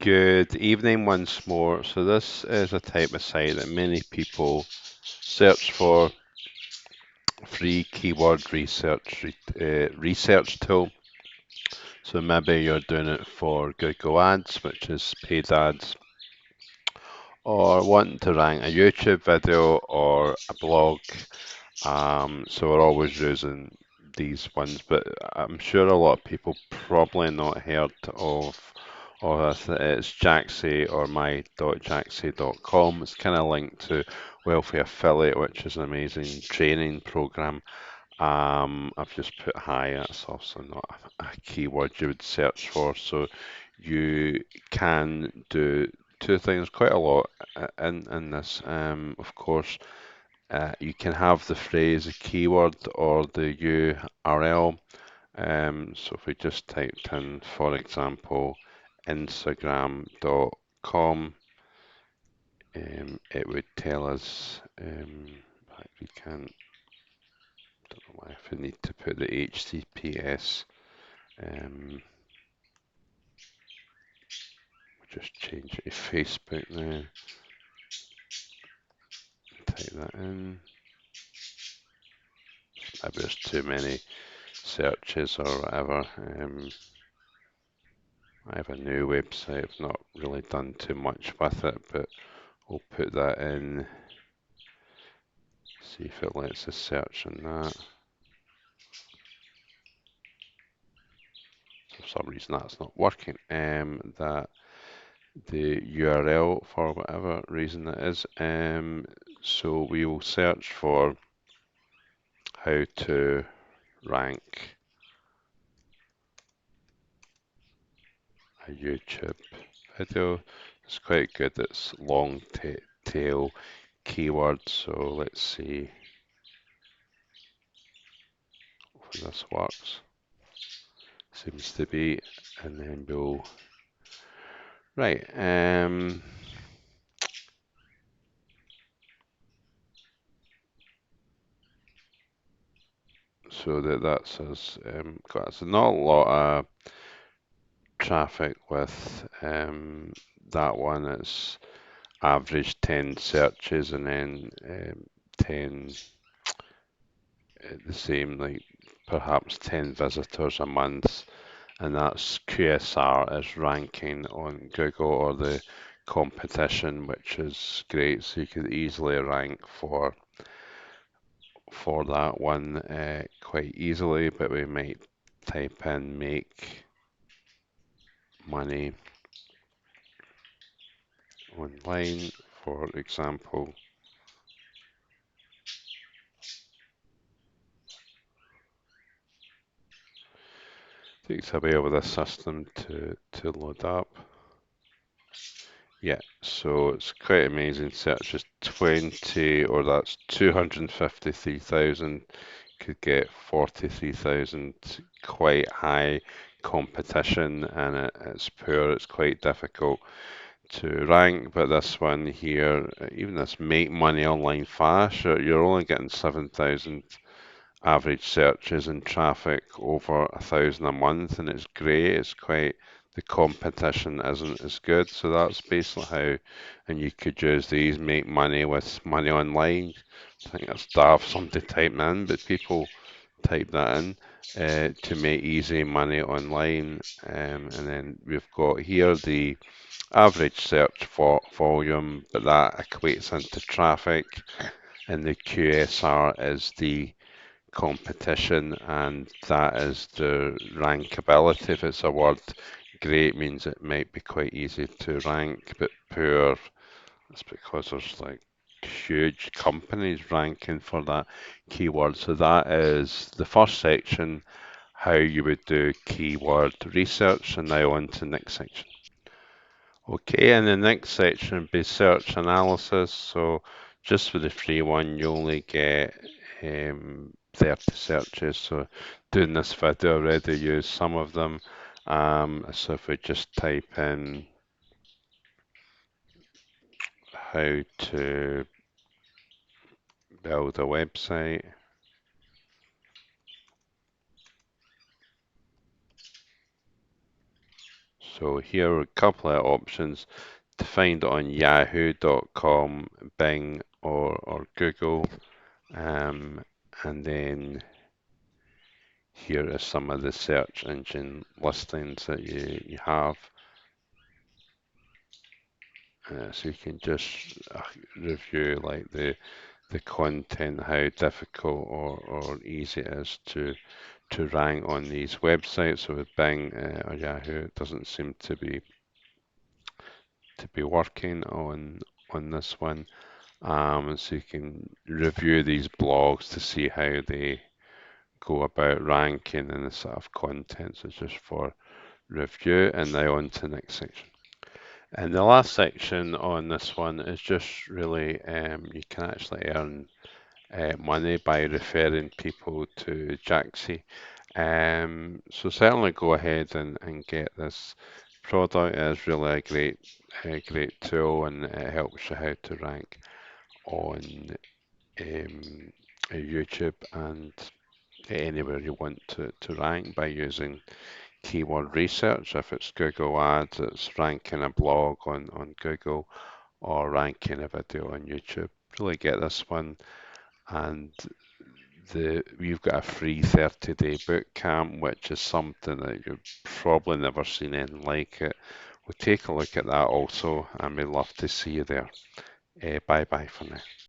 Good evening once more. So this is a type of site that many people search for free keyword research tool. So maybe you're doing it for Google Ads, which is paid ads, or wanting to rank a YouTube video or a blog. So we're always using these ones, but I'm sure a lot of people probably not heard of this. It's Jaxie or my.jaxie.com. It's kind of linked to Wealthy Affiliate, which is an amazing training program. I've just put hi. That's also not a keyword you would search for. So you can do two things, quite a lot in this. Of course, you can have the phrase, a keyword, or the URL. So if we just typed in, for example, Instagram.com, it would tell us, we can't, don't know why, if we need to put the HTTPS, we'll just change it to Facebook now, type that in. Maybe there's too many searches or whatever. I have a new website. I've not really done too much with it, but we'll put that in, see if it lets us search on that. For some reason that's not working. That the URL, for whatever reason it is. So we will search for how to rank a YouTube video. It's quite good. It's long tail keywords. So let's see if this works. Seems to be, and then we'll right. So that's us. Got us not a lot of traffic with that one. It's average 10 searches and then 10 the same, like perhaps 10 visitors a month, and that's QSR is ranking on Google or the competition, which is great. So you could easily rank for that one quite easily, but we might type in make money online, for example. Takes a while with this system to load up. Yeah, so it's quite amazing. Searches 20, or that's 253,000, could get 43,000. Quite high competition, and it's poor. It's quite difficult to rank. But this one here, even this make money online fast, you're only getting 7,000 average searches and traffic over 1,000 a month, and it's great. It's quite, the competition isn't as good. So that's basically how, and you could use these, make money with money online. I think that's daft somebody typing in, but people type that in to make easy money online. And then we've got here the average search for volume, but that equates into traffic, and the QSR is the competition, and that is the rankability. If it's a word, great means it might be quite easy to rank, but poor, it's because there's like huge companies ranking for that keyword. So that is the first section, how you would do keyword research, and now on to the next section. Okay, and the next section would be search analysis. So just for the free one, you only get 30 searches. So doing this video, I already used some of them. So if we just type in how to build a website. So here are a couple of options to find on yahoo.com, Bing, or Google. And then here are some of the search engine listings that you have. So you can just review like the content, how difficult or easy it is to rank on these websites. So with Bing or Yahoo, it doesn't seem to be working on this one. So you can review these blogs to see how they go about ranking and the sort of content. So just for review, and now on to the next section. And the last section on this one is just really you can actually earn money by referring people to Jaxi. So certainly go ahead and get this product. It is really a great tool, and it helps you how to rank on um, YouTube and anywhere you want to rank by using keyword research. If it's Google Ads, it's ranking a blog on Google or ranking a video on YouTube. Really get this one, and we've got a free 30-day boot camp, which is something that you've probably never seen anything like it. We'll take a look at that also, and we'd love to see you there. Bye bye for now.